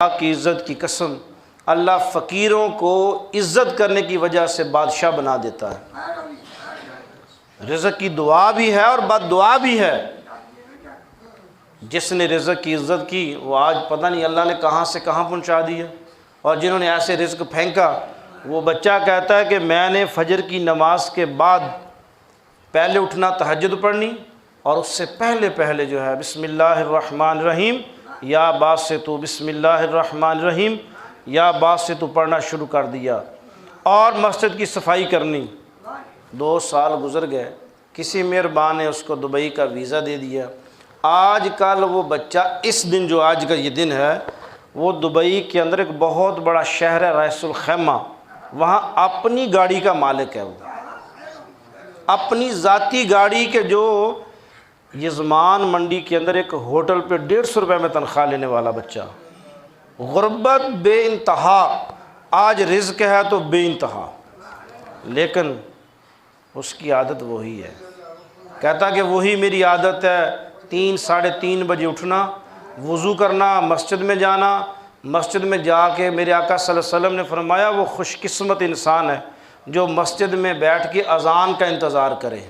کی عزت کی قسم، اللہ فقیروں کو عزت کرنے کی وجہ سے بادشاہ بنا دیتا ہے۔ رزق کی دعا بھی ہے اور بد دعا بھی ہے۔ جس نے رزق کی عزت کی وہ آج پتہ نہیں اللہ نے کہاں سے کہاں پہنچا دیا، اور جنہوں نے ایسے رزق پھینکا، وہ بچہ کہتا ہے کہ میں نے فجر کی نماز کے بعد پہلے اٹھنا تہجد پڑھنی، اور اس سے پہلے جو ہے بسم اللہ الرحمن الرحیم یا باسطو بسم اللہ الرحمن الرحیم یا باسطو پڑھنا شروع کر دیا، اور مسجد کی صفائی کرنی۔ 2 سال گزر گئے، کسی مہربان نے اس کو دبئی کا ویزا دے دیا۔ آج کل وہ بچہ اس دن جو آج کا یہ دن ہے، وہ دبئی کے اندر ایک بہت بڑا شہر ہے رئیس الخیمہ، وہاں اپنی گاڑی کا مالک ہے، وہ اپنی ذاتی گاڑی کے، جو یزمان منڈی کے اندر ایک ہوٹل پہ 150 روپے میں تنخواہ لینے والا بچہ۔ غربت بے انتہا، آج رزق ہے تو بے انتہا، لیکن اس کی عادت وہی ہے۔ کہتا کہ وہی میری عادت ہے، 3 ساڑھے 3 بجے اٹھنا، وضو کرنا، مسجد میں جانا، مسجد میں جا کے میرے آقا صلی اللہ علیہ وسلم نے فرمایا وہ خوش قسمت انسان ہے جو مسجد میں بیٹھ کے اذان کا انتظار کرے۔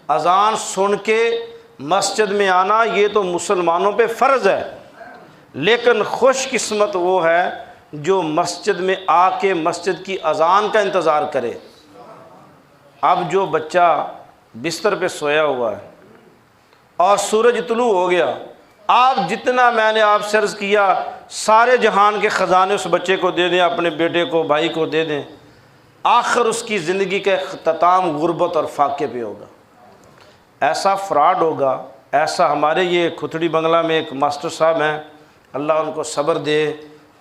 اذان سن کے مسجد میں آنا یہ تو مسلمانوں پہ فرض ہے، لیکن خوش قسمت وہ ہے جو مسجد میں آ کے مسجد کی اذان کا انتظار کرے۔ اب جو بچہ بستر پہ سویا ہوا ہے اور سورج طلوع ہو گیا، آپ جتنا میں نے آپ سے عرض کیا سارے جہان کے خزانے اس بچے کو دے دیں، اپنے بیٹے کو، بھائی کو دے دیں، آخر اس کی زندگی کا اختتام غربت اور فاقے پہ ہوگا۔ ایسا فراڈ ہوگا، ایسا ہمارے یہ کھتڑی بنگلہ میں ایک ماسٹر صاحب ہیں، اللہ ان کو صبر دے،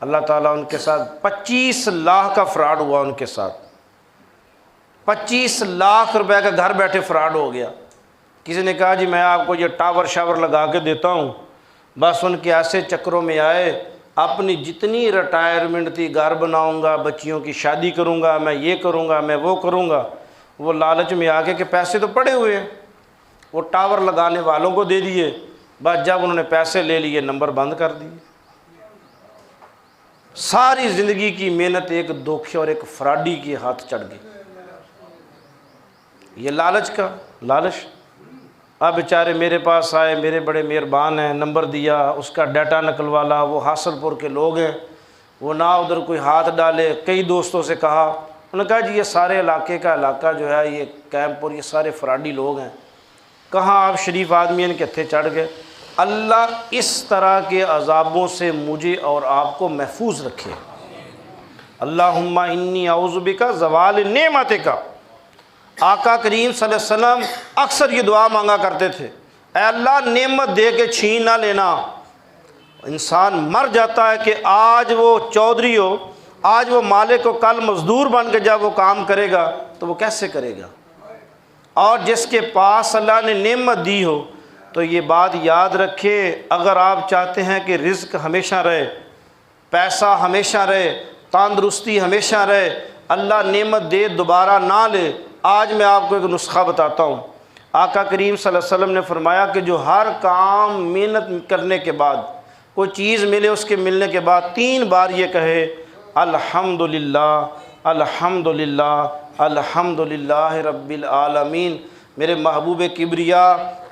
اللہ تعالیٰ ان کے ساتھ 25 لاکھ کا فراڈ ہوا ان کے ساتھ، 25 لاکھ روپے کا گھر بیٹھے فراڈ ہو گیا۔ کسی نے کہا جی میں آپ کو یہ ٹاور شاور لگا کے دیتا ہوں، بس ان کے ایسے چکروں میں آئے، اپنی جتنی ریٹائرمنٹ تھی، گھر بناؤں گا، بچیوں کی شادی کروں گا، میں یہ کروں گا، میں وہ کروں گا، وہ لالچ میں آ کے کہ پیسے تو پڑے ہوئے ہیں، وہ ٹاور لگانے والوں کو دے دیے، بس جب انہوں نے پیسے لے لیے نمبر بند کر دیے۔ ساری زندگی کی محنت ایک دھوکے اور ایک فراڈی کے ہاتھ چڑھ گئی۔ یہ لالچ کا لالچ۔ اب بیچارے میرے پاس آئے، میرے بڑے مہربان ہیں، نمبر دیا، اس کا ڈیٹا نکلوالا، وہ حاصل پور کے لوگ ہیں، وہ نہ ادھر کوئی ہاتھ ڈالے۔ کئی دوستوں سے کہا، انہوں نے کہا جی یہ سارے علاقے کا علاقہ جو ہے یہ کیمپ پور، یہ سارے فراڈی لوگ ہیں، کہاں آپ شریف آدمی ان کے ہتھے چڑھ گئے۔ اللہ اس طرح کے عذابوں سے مجھے اور آپ کو محفوظ رکھے۔ اللہم انی اعوذ بک زوال نعمتک۔ آقا کریم صلی اللہ علیہ وسلم اکثر یہ دعا مانگا کرتے تھے، اے اللہ نعمت دے کے چھین نہ لینا۔ انسان مر جاتا ہے کہ آج وہ چودھری ہو، آج وہ مالک ہو، کل مزدور بن کے جب وہ کام کرے گا تو وہ کیسے کرے گا؟ اور جس کے پاس اللہ نے نعمت دی ہو تو یہ بات یاد رکھے، اگر آپ چاہتے ہیں کہ رزق ہمیشہ رہے، پیسہ ہمیشہ رہے، تندرستی ہمیشہ رہے، اللہ نعمت دے دوبارہ نہ لے، آج میں آپ کو ایک نسخہ بتاتا ہوں۔ آقا کریم صلی اللہ علیہ وسلم نے فرمایا کہ جو ہر کام محنت کرنے کے بعد، کوئی چیز ملے اس کے ملنے کے بعد 3 بار یہ کہے الحمدللہ الحمدللہ الحمدللہ رب العالمین، میرے محبوب کبریا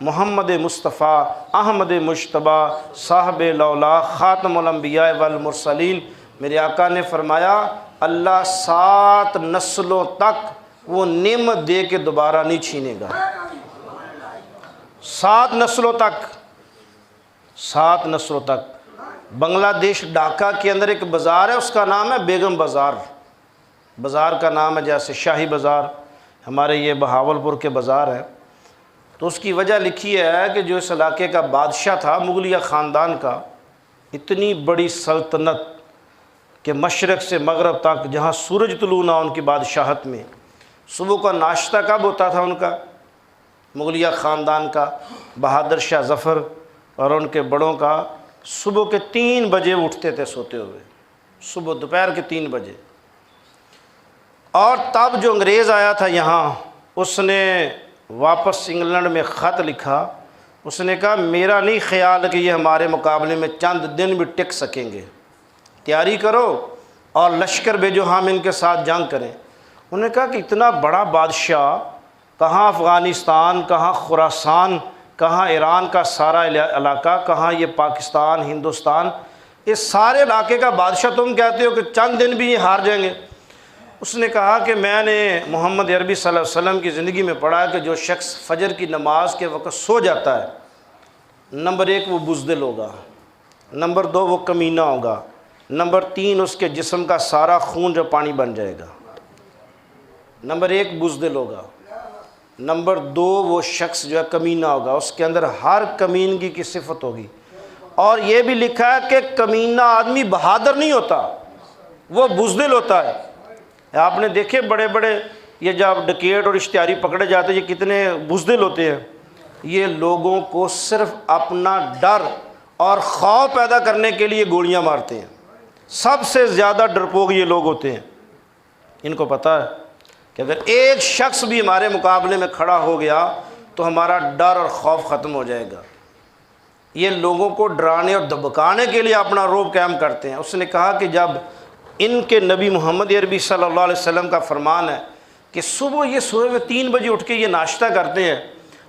محمد مصطفیٰ احمد مجتبیٰ صاحب لولا خاتم الانبیاء والمرسلین، میرے آقا نے فرمایا اللہ 7 نسلوں تک وہ نعمت دے کے دوبارہ نہیں چھینے گا۔ 7 نسلوں تک، 7 نسلوں تک۔ بنگلہ دیش ڈھاکہ کے اندر ایک بازار ہے، اس کا نام ہے بیگم بازار۔ بازار کا نام ہے جیسے شاہی بازار، ہمارے یہ بہاولپور کے بازار ہے۔ تو اس کی وجہ لکھی ہے کہ جو اس علاقے کا بادشاہ تھا مغلیہ خاندان کا، اتنی بڑی سلطنت کہ مشرق سے مغرب تک جہاں سورج طلوع نہ ان کی بادشاہت میں، صبح کا ناشتہ کب ہوتا تھا ان کا؟ مغلیہ خاندان کا بہادر شاہ ظفر اور ان کے بڑوں کا صبح کے 3 بجے اٹھتے تھے سوتے ہوئے، صبح دوپہر کے 3 بجے۔ اور تب جو انگریز آیا تھا یہاں، اس نے واپس انگلینڈ میں خط لکھا اس نے کہا میرا نہیں خیال کہ یہ ہمارے مقابلے میں چند دن بھی ٹک سکیں گے، تیاری کرو اور لشکر بھیجو، ہم ان کے ساتھ جنگ کریں۔ انہوں نے کہا کہ اتنا بڑا بادشاہ، کہاں افغانستان، کہاں خراسان، کہاں ایران کا سارا علاقہ، کہاں یہ پاکستان، ہندوستان، اس سارے علاقے کا بادشاہ، تم کہتے ہو کہ چند دن بھی یہ ہار جائیں گے؟ اس نے کہا کہ میں نے محمد عربی صلی اللہ علیہ وسلم کی زندگی میں پڑھا ہے کہ جو شخص فجر کی نماز کے وقت سو جاتا ہے، نمبر 1 وہ بزدل ہوگا، نمبر 2 وہ کمینہ ہوگا، نمبر 3 اس کے جسم کا سارا خون جو پانی بن جائے گا۔ نمبر 1 بزدل ہوگا، نمبر 2 وہ شخص جو ہے کمینہ ہوگا، اس کے اندر ہر کمینگی کی صفت ہوگی۔ اور یہ بھی لکھا ہے کہ کمینہ آدمی بہادر نہیں ہوتا، وہ بزدل ہوتا ہے۔ آپ نے دیکھے بڑے بڑے یہ جب ڈکیٹ اور اشتہاری پکڑے جاتے ہیں، یہ کتنے بزدل ہوتے ہیں۔ یہ لوگوں کو صرف اپنا ڈر اور خوف پیدا کرنے کے لیے گولیاں مارتے ہیں۔ سب سے زیادہ ڈرپوک یہ لوگ ہوتے ہیں۔ ان کو پتہ ہے کہ اگر ایک شخص بھی ہمارے مقابلے میں کھڑا ہو گیا تو ہمارا ڈر اور خوف ختم ہو جائے گا۔ یہ لوگوں کو ڈرانے اور دبکانے کے لیے اپنا رعب قائم کرتے ہیں۔ اس نے کہا کہ جب ان کے نبی محمد عربی صلی اللہ علیہ وسلم کا فرمان ہے کہ صبح یہ سوئے ہوئے 3 بجے اٹھ کے یہ ناشتہ کرتے ہیں،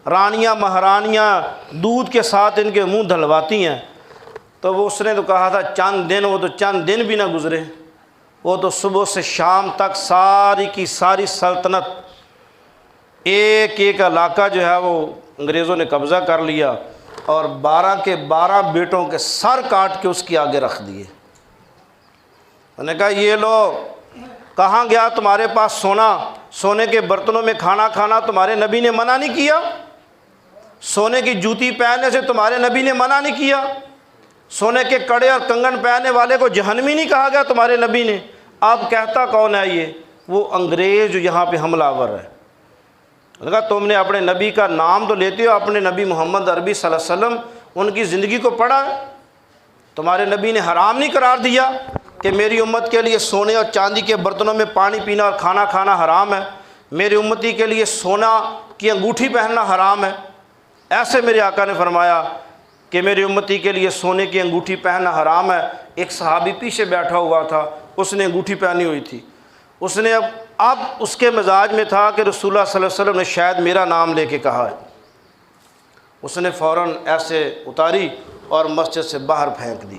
رانیاں مہرانیاں دودھ کے ساتھ ان کے منہ دھلواتی ہیں، تو وہ اس نے تو کہا تھا چند دن، وہ تو چند دن بھی نہ گزرے، وہ تو صبح سے شام تک ساری کی ساری سلطنت، ایک ایک علاقہ جو ہے وہ انگریزوں نے قبضہ کر لیا اور 12 کے 12 بیٹوں کے سر کاٹ کے اس کی آگے رکھ دیے۔ انہوں نے کہا یہ لو، کہاں گیا تمہارے پاس سونا؟ سونے کے برتنوں میں کھانا کھانا تمہارے نبی نے منع نہیں کیا؟ سونے کی جوتی پہننے سے تمہارے نبی نے منع نہیں کیا؟ سونے کے کڑے اور کنگن پہننے والے کو جہنمی نہیں کہا گیا تمہارے نبی نے؟ اب کہتا کون ہے یہ؟ وہ انگریز جو یہاں پہ حملہ آور ہے۔ انہوں نے کہا تم نے اپنے نبی کا نام تو لیتے ہو، اپنے نبی محمد عربی صلی اللہ علیہ وسلم ان کی زندگی کو پڑھا ہے؟ تمہارے نبی نے حرام نہیں قرار دیا کہ میری امت کے لیے سونے اور چاندی کے برتنوں میں پانی پینا اور کھانا کھانا حرام ہے، میری امتی کے لیے سونا کی انگوٹھی پہننا حرام ہے؟ ایسے میرے آقا نے فرمایا کہ میری امتی کے لیے سونے کی انگوٹھی پہننا حرام ہے۔ ایک صحابی پیچھے بیٹھا ہوا تھا، اس نے انگوٹھی پہنی ہوئی تھی، اس نے اب اس کے مزاج میں تھا کہ رسول اللہ صلی اللہ علیہ وسلم نے شاید میرا نام لے کے کہا ہے، اس نے فوراً ایسے اتاری اور مسجد سے باہر پھینک دی۔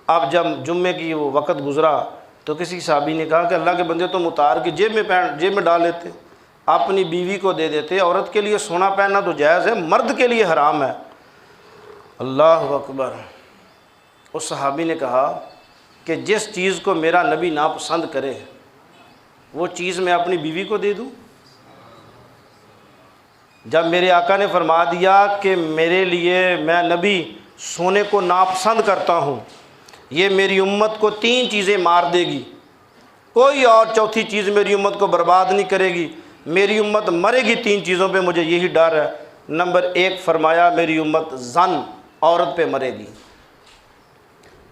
اب جب جمعے کی وہ وقت گزرا تو کسی صحابی نے کہا کہ اللہ کے بندے تم اتار کے جیب میں ڈال لیتے، اپنی بیوی کو دے دیتے۔ عورت کے لیے سونا پہننا تو جائز ہے، مرد کے لیے حرام ہے۔ اللہ اکبر۔ اس صحابی نے کہا کہ جس چیز کو میرا نبی ناپسند کرے وہ چیز میں اپنی بیوی کو دے دوں؟ جب میرے آقا نے فرما دیا کہ میرے لیے میں نبی سونے کو ناپسند کرتا ہوں، یہ میری امت کو 3 چیزیں مار دے گی، کوئی اور چوتھی چیز میری امت کو برباد نہیں کرے گی، میری امت مرے گی 3 چیزوں پہ، مجھے یہی ڈر ہے۔ نمبر 1 فرمایا میری امت زن، عورت پہ مرے گی۔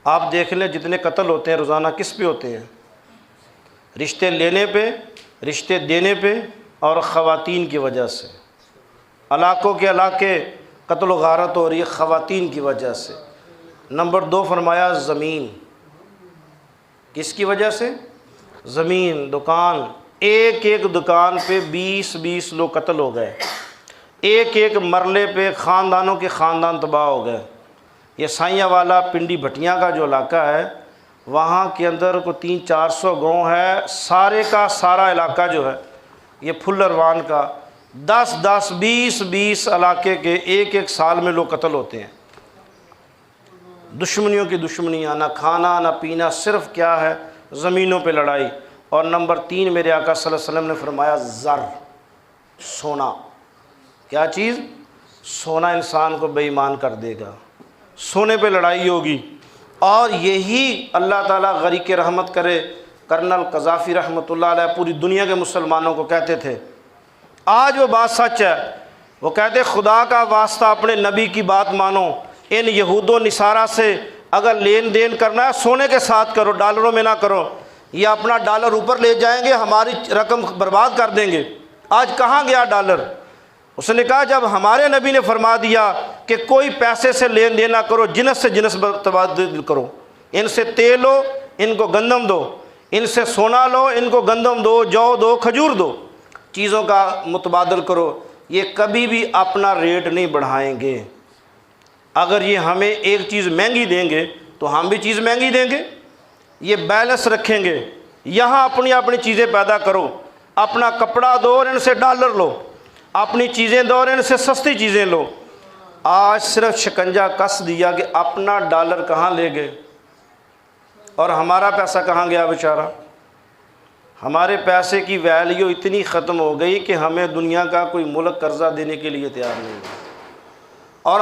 آپ دیکھ لیں جتنے قتل ہوتے ہیں روزانہ کس پہ ہوتے ہیں؟ رشتے لینے پہ، رشتے دینے پہ، اور خواتین کی وجہ سے۔ علاقوں کے علاقے قتل و غارت ہو رہی ہے خواتین کی وجہ سے۔ نمبر 2 فرمایا زمین، کس کی وجہ سے؟ زمین، دکان، ایک ایک دکان پہ 20 لوگ قتل ہو گئے، ایک ایک مرلے پہ خاندانوں کے خاندان تباہ ہو گئے۔ یہ سائیاں والا پنڈی بھٹیاں کا جو علاقہ ہے وہاں کے اندر کو 300-400 گاؤں ہے، سارے کا سارا علاقہ جو ہے یہ پھلروان کا 10-10 20-20 علاقے کے ایک ایک سال میں لوگ قتل ہوتے ہیں۔ دشمنیوں کی دشمنیاں، نہ کھانا نہ پینا، صرف کیا ہے؟ زمینوں پہ لڑائی۔ اور نمبر 3 میرے آقا صلی اللہ علیہ وسلم نے فرمایا زر، سونا۔ کیا چیز؟ سونا انسان کو بے ایمان کر دے گا، سونے پہ لڑائی ہوگی۔ اور یہی اللہ تعالیٰ غریق رحمت کرے کرنل قذافی رحمۃ اللہ علیہ پوری دنیا کے مسلمانوں کو کہتے تھے، آج وہ بات سچ ہے، وہ کہتے خدا کا واسطہ اپنے نبی کی بات مانو، ان یہود و نصارہ سے اگر لین دین کرنا ہے سونے کے ساتھ کرو، ڈالروں میں نہ کرو، یہ اپنا ڈالر اوپر لے جائیں گے، ہماری رقم برباد کر دیں گے۔ آج کہاں گیا ڈالر؟ اس نے کہا جب ہمارے نبی نے فرما دیا کہ کوئی پیسے سے لین دین نہ کرو، جنس سے جنس تبادل کرو، ان سے تیل لو ان کو گندم دو، ان سے سونا لو ان کو گندم دو، جو دو، کھجور دو، چیزوں کا متبادل کرو، یہ کبھی بھی اپنا ریٹ نہیں بڑھائیں گے۔ اگر یہ ہمیں ایک چیز مہنگی دیں گے تو ہم بھی چیز مہنگی دیں گے، یہ بیلنس رکھیں گے۔ یہاں اپنی اپنی چیزیں پیدا کرو، اپنا کپڑا دو اور ان سے ڈالر لو، اپنی چیزیں دو اور ان سے سستی چیزیں لو۔ آج صرف شکنجہ کس دیا کہ اپنا ڈالر کہاں لے گئے اور ہمارا پیسہ کہاں گیا بیچارہ۔ ہمارے پیسے کی ویلیو اتنی ختم ہو گئی کہ ہمیں دنیا کا کوئی ملک قرضہ دینے کے لیے تیار نہیں ہے، اور